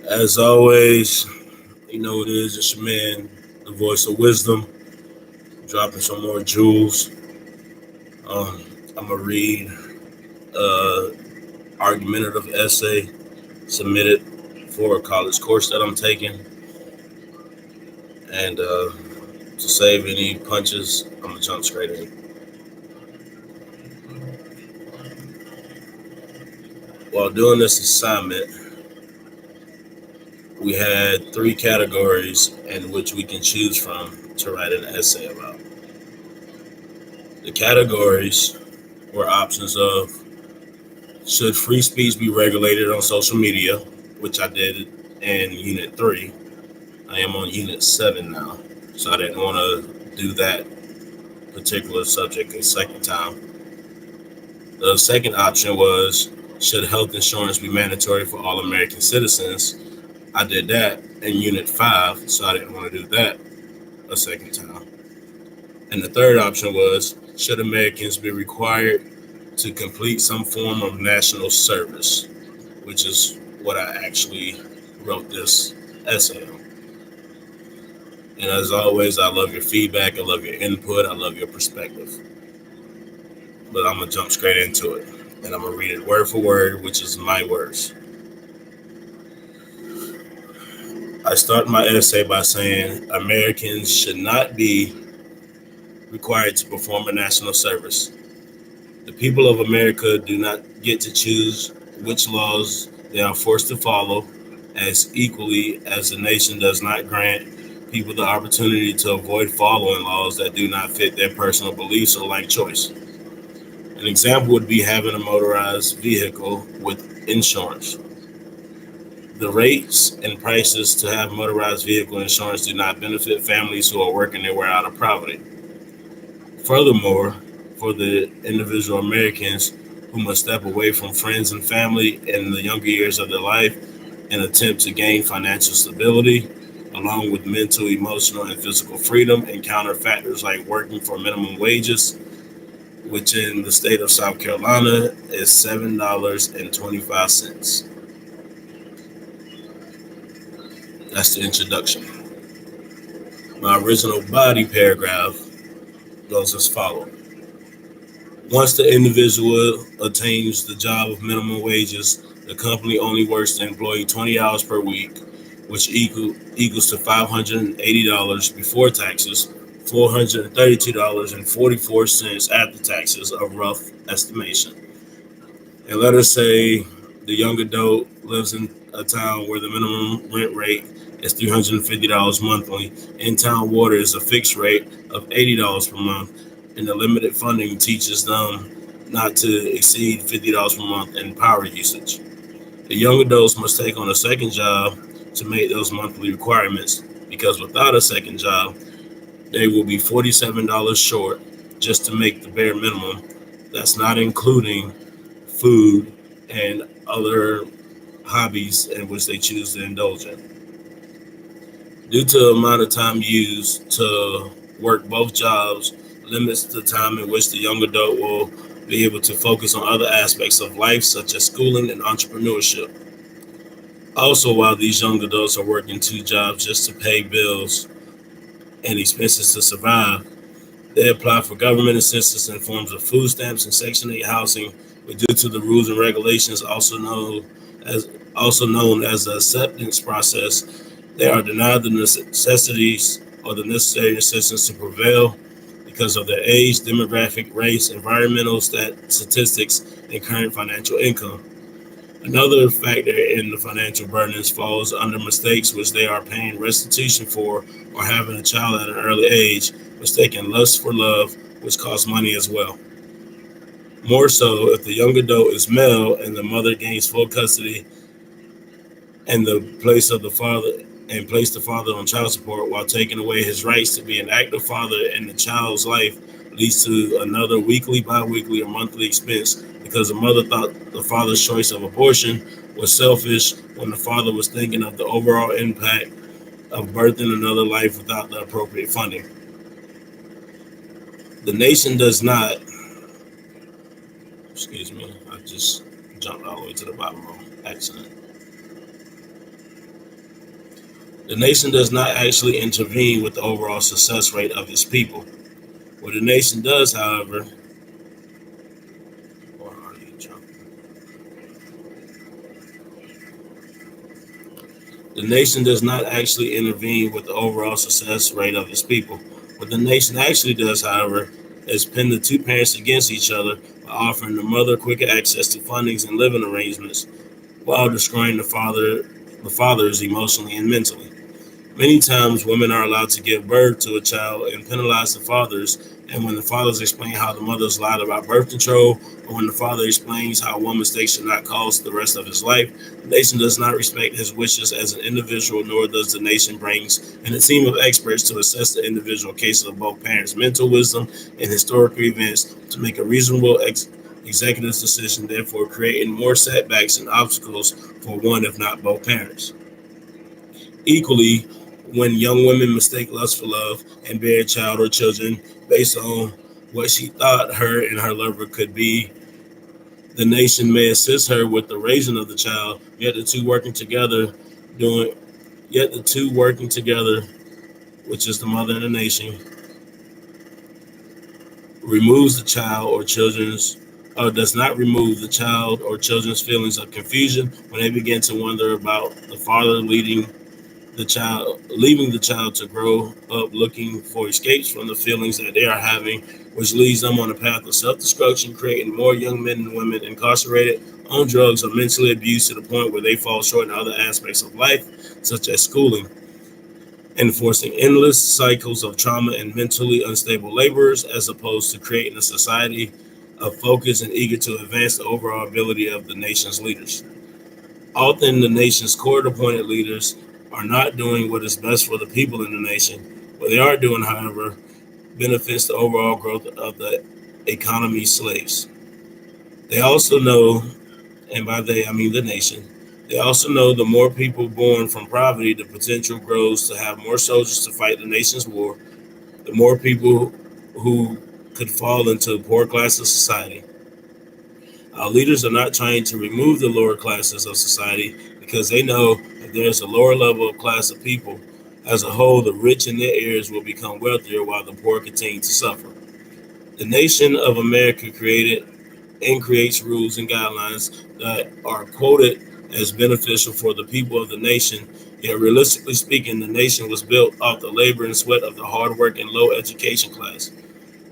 As always, you know it is. It's your man, the voice of wisdom, dropping some more jewels. Um, I'm gonna read a argumentative essay submitted for a college course that I'm taking, and to save any punches, I'm gonna jump straight in. While doing this assignment, we had three categories in which we can choose from to write an essay about. The categories were options of: should free speech be regulated on social media, which I did in Unit 3. I am on Unit 7 now, so I didn't want to do that particular subject a second time. The second option was: should health insurance be mandatory for all American citizens? I did that in Unit 5, so I didn't want to do that a second time. And the third option was: should Americans be required to complete some form of national service, which is what I actually wrote this essay on. And as always, I love your feedback, I love your input, I love your perspective. But I'm gonna jump straight into it, and I'm gonna read it word for word, which is my words. I start my essay by saying Americans should not be required to perform a national service. The people of America do not get to choose which laws they are forced to follow, as equally as the nation does not grant people the opportunity to avoid following laws that do not fit their personal beliefs or life choice. An example would be having a motorized vehicle with insurance. The rates and prices to have motorized vehicle insurance do not benefit families who are working their way out of poverty. Furthermore, for the individual Americans who must step away from friends and family in the younger years of their life in an attempt to gain financial stability, along with mental, emotional, and physical freedom, encounter factors like working for minimum wages, which in the state of South Carolina is $7.25. That's the introduction. My original body paragraph goes as follows. Once the individual attains the job of minimum wages, the company only works the employee 20 hours per week, which equals to $580 before taxes, $432.44 after taxes, a rough estimation. And let us say the young adult lives in a town where the minimum rent rate is $350 monthly. In-town water is a fixed rate of $80 per month, and the limited funding teaches them not to exceed $50 per month in power usage. The young adults must take on a second job to make those monthly requirements, because without a second job, they will be $47 short just to make the bare minimum. That's not including food and other hobbies in which they choose to indulge in. Due to the amount of time used to work both jobs limits the time in which the young adult will be able to focus on other aspects of life, such as schooling and entrepreneurship. Also, while these young adults are working two jobs just to pay bills and expenses to survive, they apply for government assistance in forms of food stamps and Section 8 housing, but due to the rules and regulations as known as the acceptance process, they are denied the necessities or the necessary assistance to prevail because of their age, demographic, race, environmental statistics, and current financial income. Another factor in the financial burdens falls under mistakes which they are paying restitution for, or having a child at an early age, mistaking lust for love, which costs money as well. More so, if the young adult is male and the mother gains full custody and the place of the father and place the father on child support while taking away his rights to be an active father in the child's life, leads to another weekly, bi-weekly, or monthly expense because the mother thought the father's choice of abortion was selfish when the father was thinking of the overall impact of birthing another life without the appropriate funding. The nation does not, excuse me, I just jumped all the way to the bottom of accident. The nation does not actually intervene with the overall success rate of its people. What the nation does, however, the nation does not actually intervene with the overall success rate of its people. What the nation actually does, however, is pin the two parents against each other by offering the mother quicker access to fundings and living arrangements while destroying the fathers emotionally and mentally. Many times, women are allowed to give birth to a child and penalize the fathers. And when the fathers explain how the mothers lied about birth control, or when the father explains how one mistake should not cost the rest of his life, the nation does not respect his wishes as an individual, nor does the nation brings in a team of experts to assess the individual cases of both parents' mental wisdom and historical events to make a reasonable executive decision, therefore creating more setbacks and obstacles for one, if not both parents. Equally, when young women mistake lust for love and bear a child or children based on what she thought her and her lover could be, the nation may assist her with the raising of the child, yet the two working together doing yet the two working together, which is the mother and the nation, removes the child or children's or does not remove the child or children's feelings of confusion when they begin to wonder about the father leaving the child to grow up looking for escapes from the feelings that they are having, which leads them on a path of self-destruction, creating more young men and women incarcerated on drugs or mentally abused to the point where they fall short in other aspects of life, such as schooling, enforcing endless cycles of trauma and mentally unstable laborers, as opposed to creating a society of focus and eager to advance the overall ability of the nation's leaders. Often, the nation's court appointed leaders are not doing what is best for the people in the nation. What they are doing, however, benefits the overall growth of the economy slaves. They also know, and by they I mean the nation, they also know the more people born from poverty, the potential grows to have more soldiers to fight the nation's war, the more people who could fall into poor classes of society. Our leaders are not trying to remove the lower classes of society because they know if there's a lower level of class of people, as a whole, the rich in their areas will become wealthier while the poor continue to suffer. The nation of America created and creates rules and guidelines that are quoted as beneficial for the people of the nation. Yet, realistically speaking, the nation was built off the labor and sweat of the hard work and low education class.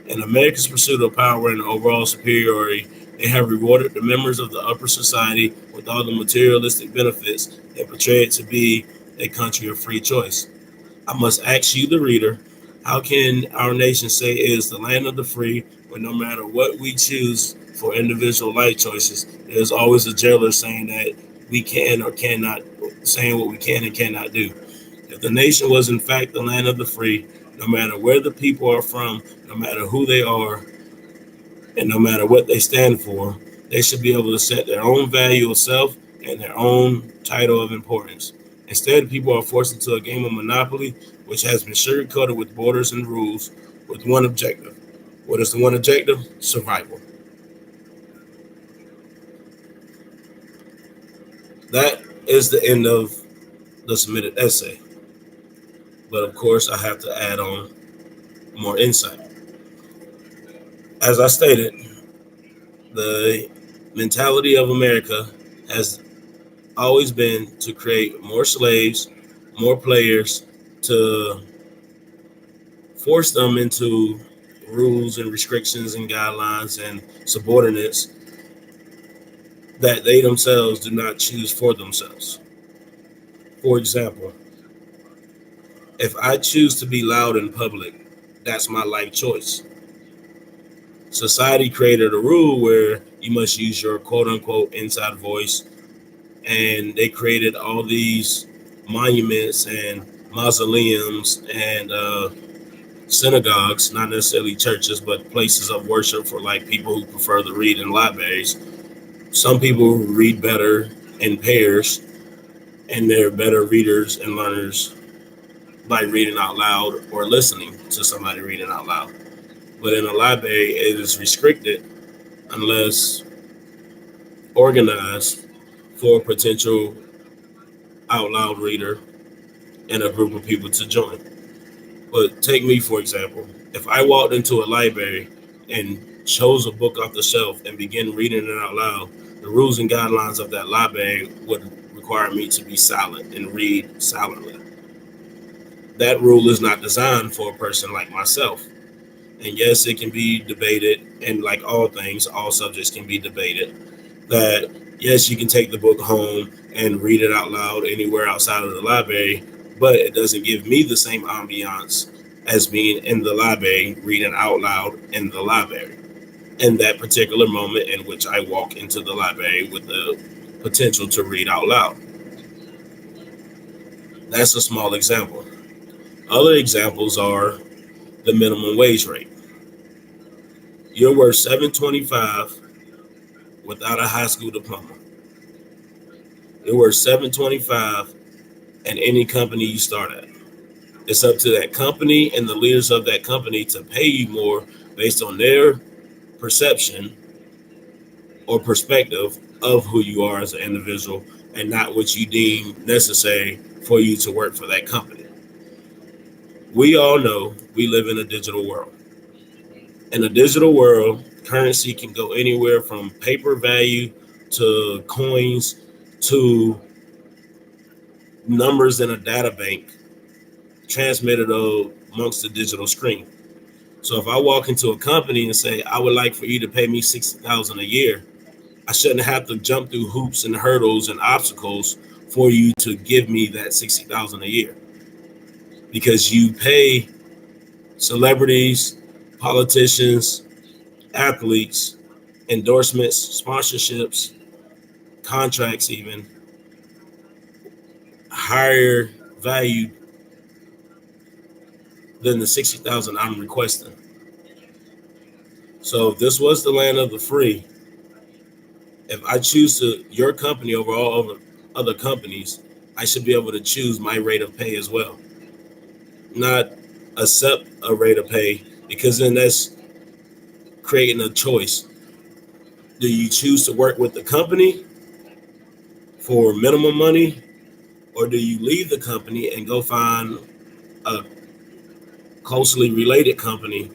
In America's pursuit of power and overall superiority, they have rewarded the members of the upper society with all the materialistic benefits and portray it to be a country of free choice. I must ask you, the reader, how can our nation say it is the land of the free when no matter what we choose for individual life choices, there's always a jailer saying that we can or cannot, saying what we can and cannot do? If the nation was in fact the land of the free, no matter where the people are from, no matter who they are, and no matter what they stand for, they should be able to set their own value of self and their own title of importance. Instead, people are forced into a game of monopoly, which has been sugarcoated with borders and rules, with one objective. What is the one objective? Survival. That is the end of the submitted essay. But of course, I have to add on more insight. As I stated, the mentality of America has always been to create more slaves, more players, to force them into rules and restrictions and guidelines and subordinates that they themselves do not choose for themselves. For example, if I choose to be loud in public, that's my life choice. Society created a rule where you must use your quote unquote inside voice, and they created all these monuments and mausoleums and synagogues, not necessarily churches, but places of worship for like people who prefer to read in libraries. Some people read better in pairs, and they're better readers and learners by reading out loud or listening to somebody reading out loud. But in a library, it is restricted unless organized for a potential out loud reader and a group of people to join. But take me, for example. If I walked into a library and chose a book off the shelf and began reading it out loud, the rules and guidelines of that library would require me to be silent and read silently. That rule is not designed for a person like myself. And yes, it can be debated, and like all things, all subjects can be debated. That yes, you can take the book home and read it out loud anywhere outside of the library, but it doesn't give me the same ambiance as being in the library reading out loud in the library in that particular moment in which I walk into the library with the potential to read out loud. That's a small example. Other examples are the minimum wage rate. You're worth 725 without a high school diploma. You're worth 725 at any company you start at. It's up to that company and the leaders of that company to pay you more based on their perception or perspective of who you are as an individual and not what you deem necessary for you to work for that company. We all know we live in a digital world. In a digital world, currency can go anywhere from paper value to coins to numbers in a data bank transmitted amongst the digital screen. So if I walk into a company and say, I would like for you to pay me 60,000 a year, I shouldn't have to jump through hoops and hurdles and obstacles for you to give me that 60,000 a year. Because you pay celebrities, politicians, athletes, endorsements, sponsorships, contracts even higher value than the 60,000 I'm requesting. So if this was the land of the free, if I choose your company over all other companies, I should be able to choose my rate of pay as well, not accept a rate of pay because then that's creating a choice. Do you choose to work with the company for minimum money, or do you leave the company and go find a closely related company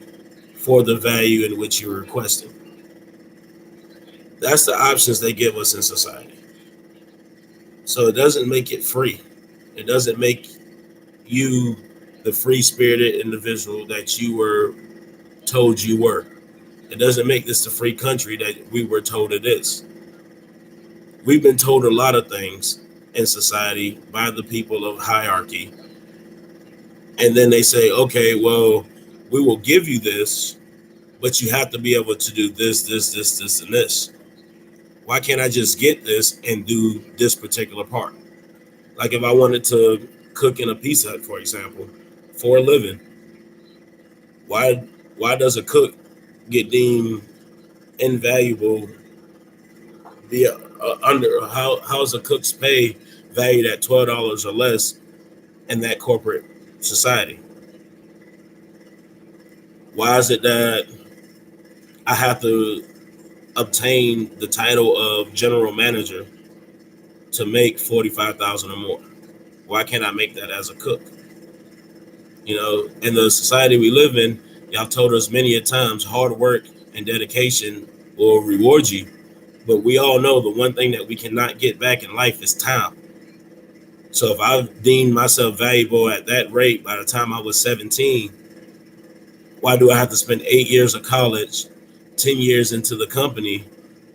for the value in which you're requesting? That's the options they give us in society. So it doesn't make it free. It doesn't make you the free spirited individual that you were told you were. It doesn't make this the free country that we were told it is. We've been told a lot of things in society by the people of hierarchy. And then they say, okay, well, we will give you this, but you have to be able to do this, and this. Why can't I just get this and do this particular part? Like if I wanted to cook in a Pizza Hut, for example, for a living, why why does a cook get deemed invaluable? The under how is a cook's pay valued at $12 or less in that corporate society? Why is it that I have to obtain the title of general manager to make 45,000 or more? Why can't I make that as a cook? In the society we live in, y'all told us many a times hard work and dedication will reward you. But we all know the one thing that we cannot get back in life is time. So if I deemed myself valuable at that rate by the time I was 17, why do I have to spend 8 years of college, 10 years into the company,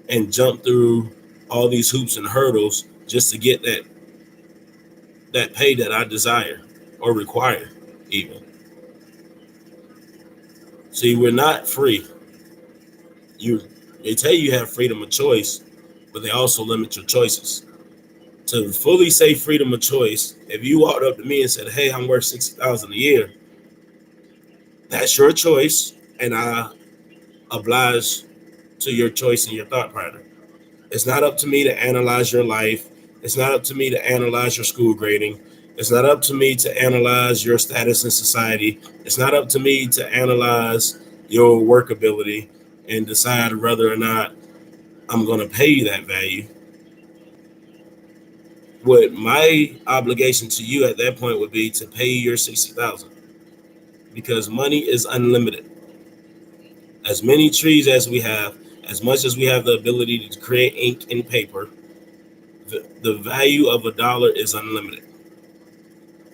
and jump through all these hoops and hurdles just to get that pay that I desire or require even? See, we're not free. You They tell you have freedom of choice, but they also limit your choices. To fully say freedom of choice, if you walked up to me and said, "Hey, I'm worth 60,000 a year," that's your choice, and I oblige to your choice and your thought pattern. It's not up to me to analyze your life. It's not up to me to analyze your school grading. It's not up to me to analyze your status in society. It's not up to me to analyze your workability and decide whether or not I'm going to pay you that value. What my obligation to you at that point would be to pay your 60,000, because money is unlimited. As many trees as we have, as much as we have the ability to create ink and paper, the value of a dollar is unlimited.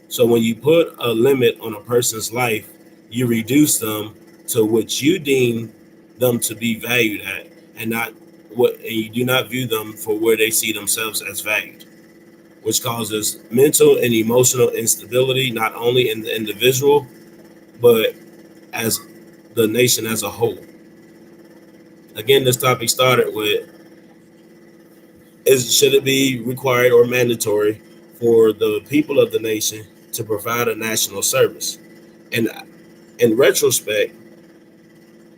So when you put a limit on a person's life, you reduce them to what you deem them to be valued at, and not what, and you do not view them for where they see themselves as valued, which causes mental and emotional instability, not only in the individual, but as the nation as a whole. Again, this topic started with, is should it be required or mandatory for the people of the nation to provide a national service? And in retrospect,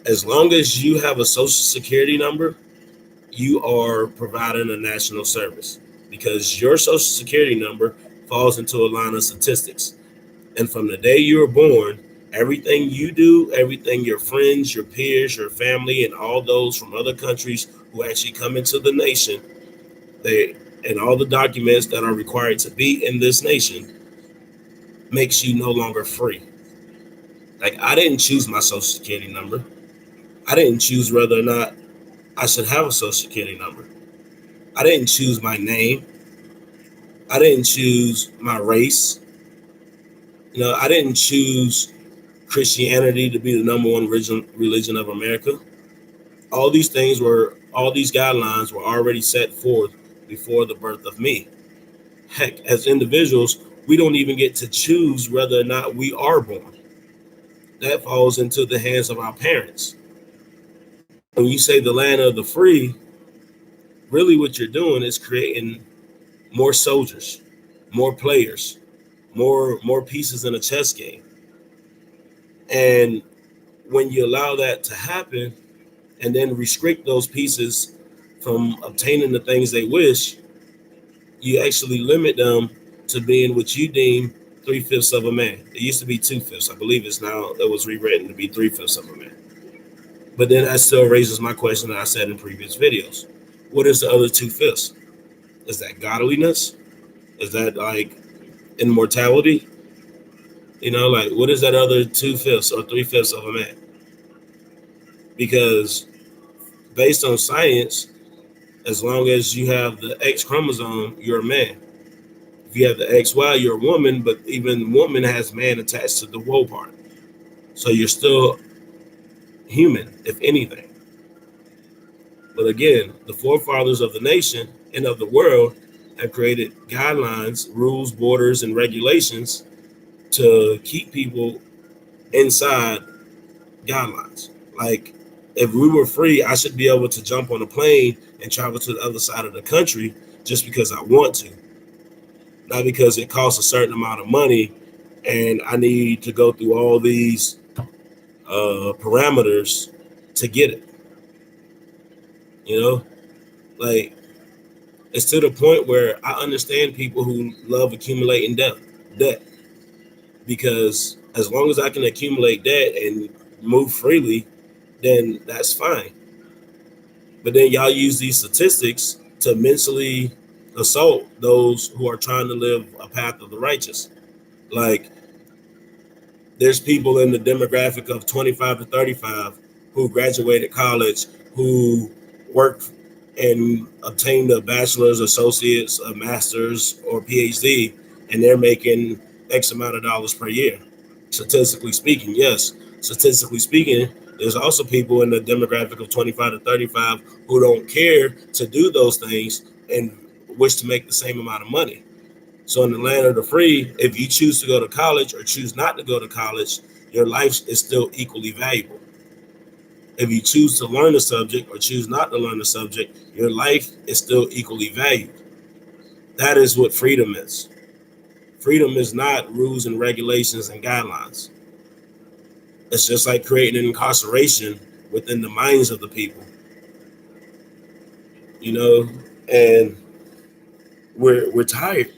as long as you have a social security number, you are providing a national service, because your social security number falls into a line of statistics. And from the day you were born, everything you do, everything your friends, your peers, your family, and all those from other countries who actually come into the nation, they and all the documents that are required to be in this nation makes you no longer free. Like, I didn't choose my social security number. I didn't choose whether or not I should have a social security number. I didn't choose my name. I didn't choose my race. I didn't choose Christianity to be the number one religion of America. All these guidelines were already set forth before the birth of me. Heck, as individuals, we don't even get to choose whether or not we are born. That falls into the hands of our parents. When you say the land of the free, really what you're doing is creating more soldiers, more players, more pieces in a chess game. And when you allow that to happen and then restrict those pieces from obtaining the things they wish, you actually limit them to being what you deem three-fifths of a man. It used to be two-fifths. I believe it's now, it was rewritten to be three-fifths of a man. But then that still raises my question that I said in previous videos. What is the other two-fifths? Is that godliness? Is that like immortality? Like, what is that other two-fifths or three-fifths of a man? Because based on science, as long as you have the X chromosome, you're a man. If you have the XY, you're a woman, but even woman has man attached to the woe part. So you're still human, if anything. But again, the forefathers of the nation and of the world have created guidelines, rules, borders, and regulations to keep people inside guidelines. Like, if we were free, I should be able to jump on a plane and travel to the other side of the country just because I want to, not because it costs a certain amount of money and I need to go through all these parameters to get it. You know, like, it's to the point where I understand people who love accumulating debt, because as long as I can accumulate debt and move freely, then that's fine. But then y'all use these statistics to mentally assault those who are trying to live a path of the righteous. Like, there's people in the demographic of 25 to 35 who graduated college, who worked and obtained a bachelor's, associate's, a master's, or PhD, and they're making X amount of dollars per year. Statistically speaking, yes. Statistically speaking, there's also people in the demographic of 25 to 35 who don't care to do those things and wish to make the same amount of money. So in the land of the free, if you choose to go to college or choose not to go to college, your life is still equally valuable. If you choose to learn a subject or choose not to learn a subject, your life is still equally valued. That is what freedom is. Freedom is not rules and regulations and guidelines. It's just like creating an incarceration within the minds of the people, you know, and we're tired.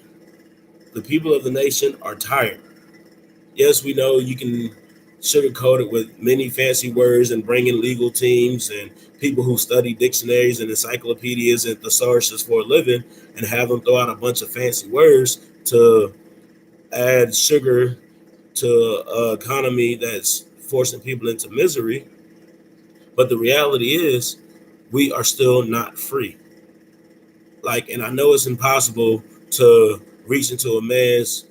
The people of the nation are tired. Yes, we know you can sugarcoated with many fancy words and bring in legal teams and people who study dictionaries and encyclopedias and thesauruses for a living and have them throw out a bunch of fancy words to add sugar to an economy that's forcing people into misery. But the reality is, we are still not free. Like, and I know it's impossible to reach into a man's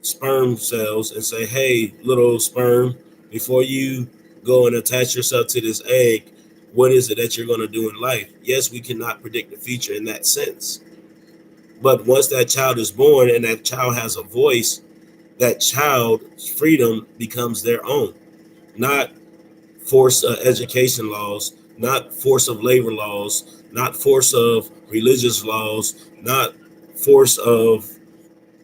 sperm cells and say, hey, little sperm, before you go and attach yourself to this egg, what is it that you're going to do in life? Yes, we cannot predict the future in that sense. But once that child is born and that child has a voice, that child's freedom becomes their own, not force education laws, not force of labor laws, not force of religious laws, not force of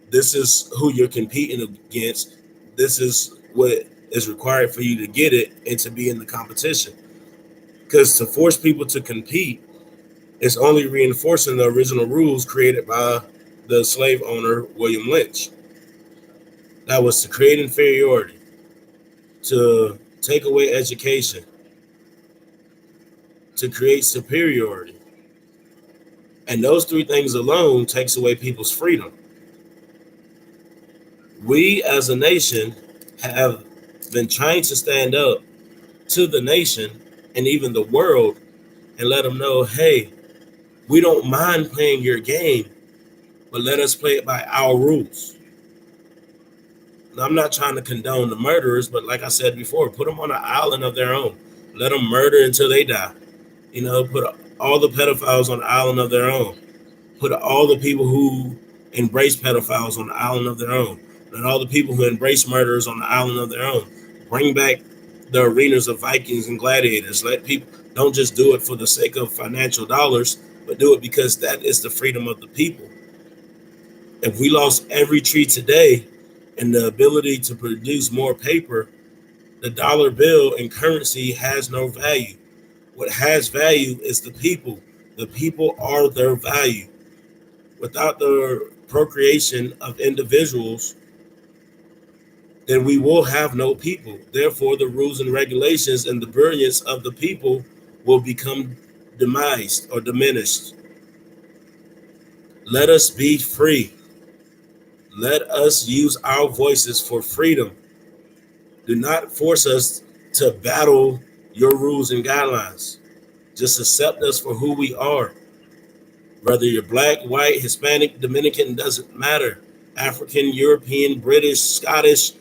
this is who you're competing against. This is what is required for you to get it and to be in the competition. Because to force people to compete is only reinforcing the original rules created by the slave owner, William Lynch. That was to create inferiority, to take away education, to create superiority. And those three things alone takes away people's freedom. We as a nation have been trying to stand up to the nation and even the world and let them know, hey, we don't mind playing your game, but let us play it by our rules. Now, I'm not trying to condone the murderers, but like I said before, put them on an island of their own. Let them murder until they die. Put all the pedophiles on an island of their own. Put all the people who embrace pedophiles on the island of their own. And all the people who embrace murderers on the island of their own. Bring back the arenas of Vikings and gladiators. Let people don't just do it for the sake of financial dollars, but do it because that is the freedom of the people. If we lost every tree today and the ability to produce more paper, the dollar bill and currency has no value. What has value is the people. The people are their value. Without the procreation of individuals, then we will have no people. Therefore, the rules and regulations and the brilliance of the people will become demised or diminished. Let us be free. Let us use our voices for freedom. Do not force us to battle your rules and guidelines. Just accept us for who we are. Whether you're black, white, Hispanic, Dominican, doesn't matter. African, European, British, Scottish,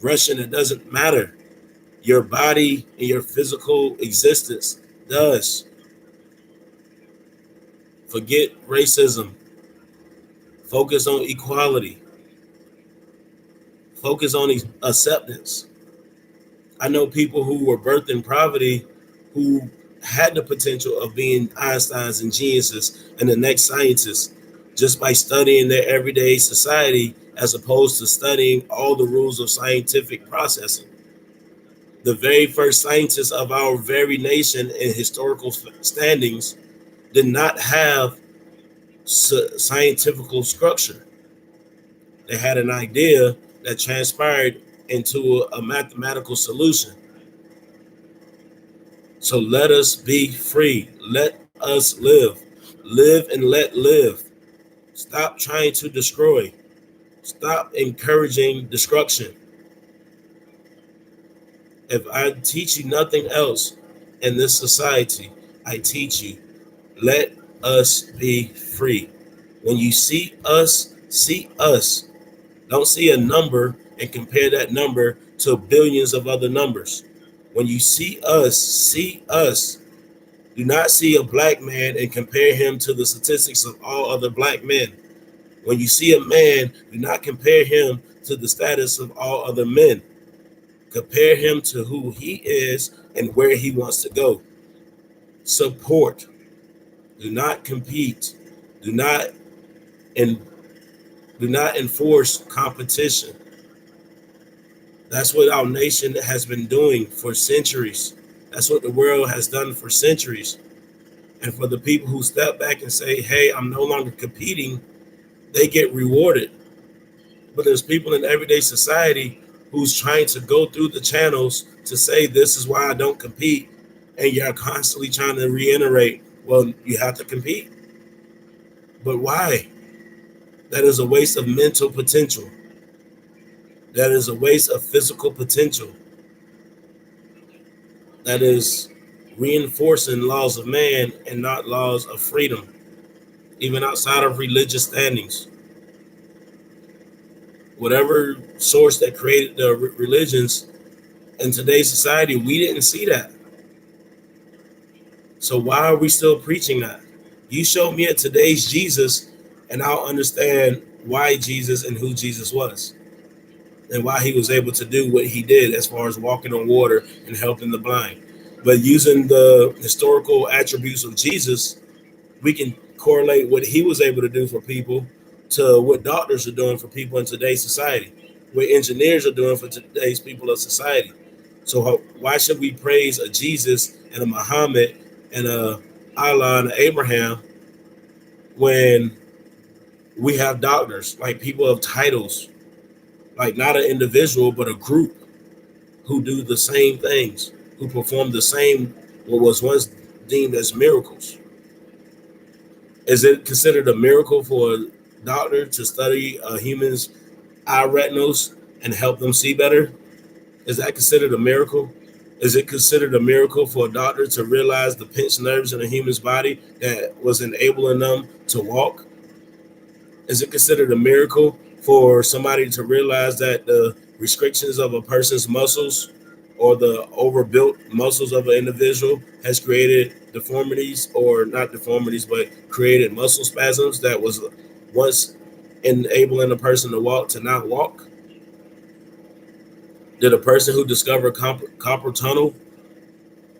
Russian, it doesn't matter. Your body and your physical existence does. Forget racism. Focus on equality. Focus on acceptance. I know people who were birthed in poverty who had the potential of being Einsteins and geniuses and the next scientists just by studying their everyday society as opposed to studying all the rules of scientific processing. The very first scientists of our very nation in historical standings did not have scientific structure. They had an idea that transpired into a mathematical solution. So let us be free. Let us live. Live and let live. Stop trying to destroy. Stop encouraging destruction. If I teach you nothing else in this society, I teach you, let us be free. When you see us, see us. Don't see a number and compare that number to billions of other numbers. When you see us, see us. Do not see a black man and compare him to the statistics of all other black men. When you see a man, do not compare him to the status of all other men. Compare him to who he is and where he wants to go. Support. Do not compete. Do not enforce competition. That's what our nation has been doing for centuries. That's what the world has done for centuries. And for the people who step back and say, hey, I'm no longer competing, they get rewarded. But there's people in everyday society who's trying to go through the channels to say this is why I don't compete, and you're constantly trying to reiterate, well, you have to compete. But why? That is a waste of mental potential. That is a waste of physical potential. That is reinforcing laws of man and not laws of freedom, even outside of religious standings. Whatever source that created the religions in today's society, we didn't see that. So why are we still preaching that? You show me a today's Jesus, and I'll understand why Jesus and who Jesus was, and why he was able to do what he did as far as walking on water and helping the blind. But using the historical attributes of Jesus, we can correlate what he was able to do for people to what doctors are doing for people in today's society, what engineers are doing for today's people of society. So why should we praise a Jesus and a Muhammad and a Allah and a Abraham when we have doctors, like people of titles, like not an individual but a group who do the same things, who perform the same what was once deemed as miracles? Is it considered a miracle for a doctor to study a human's eye retinas and help them see better? Is that considered a miracle? Is it considered a miracle for a doctor to realize the pinched nerves in a human's body that was enabling them to walk? Is it considered a miracle for somebody to realize that the restrictions of a person's muscles or the overbuilt muscles of an individual has created deformities, or not deformities, but created muscle spasms that was once enabling a person to walk to not walk? Did a person who discovered carpal tunnel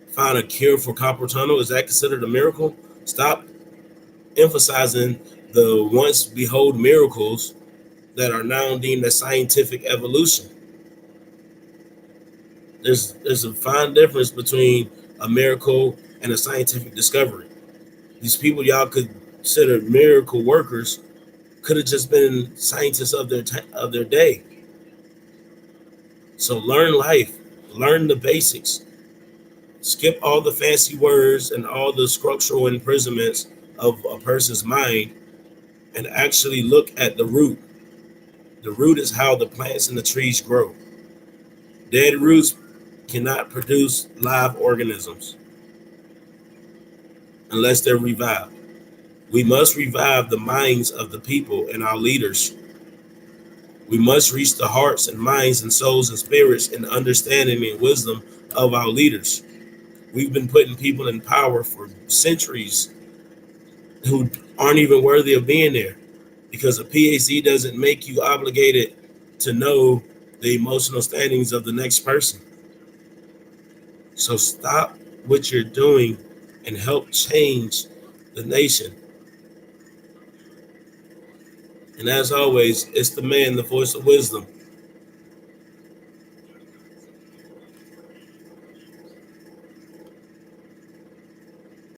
find a cure for carpal tunnel? Is that considered a miracle? Stop emphasizing the once behold miracles that are now deemed as scientific evolution. There's a fine difference between a miracle and a scientific discovery. These people y'all could consider miracle workers could have just been scientists of their day. So learn life, learn the basics, skip all the fancy words and all the structural imprisonments of a person's mind, and actually look at the root. The root is how the plants and the trees grow. Dead roots cannot produce live organisms unless they're revived. We must revive the minds of the people and our leaders. We must reach the hearts and minds and souls and spirits and understanding and wisdom of our leaders. We've been putting people in power for centuries who aren't even worthy of being there, because a PhD doesn't make you obligated to know the emotional standings of the next person. So stop what you're doing and help change the nation. And as always, it's the man, the voice of wisdom.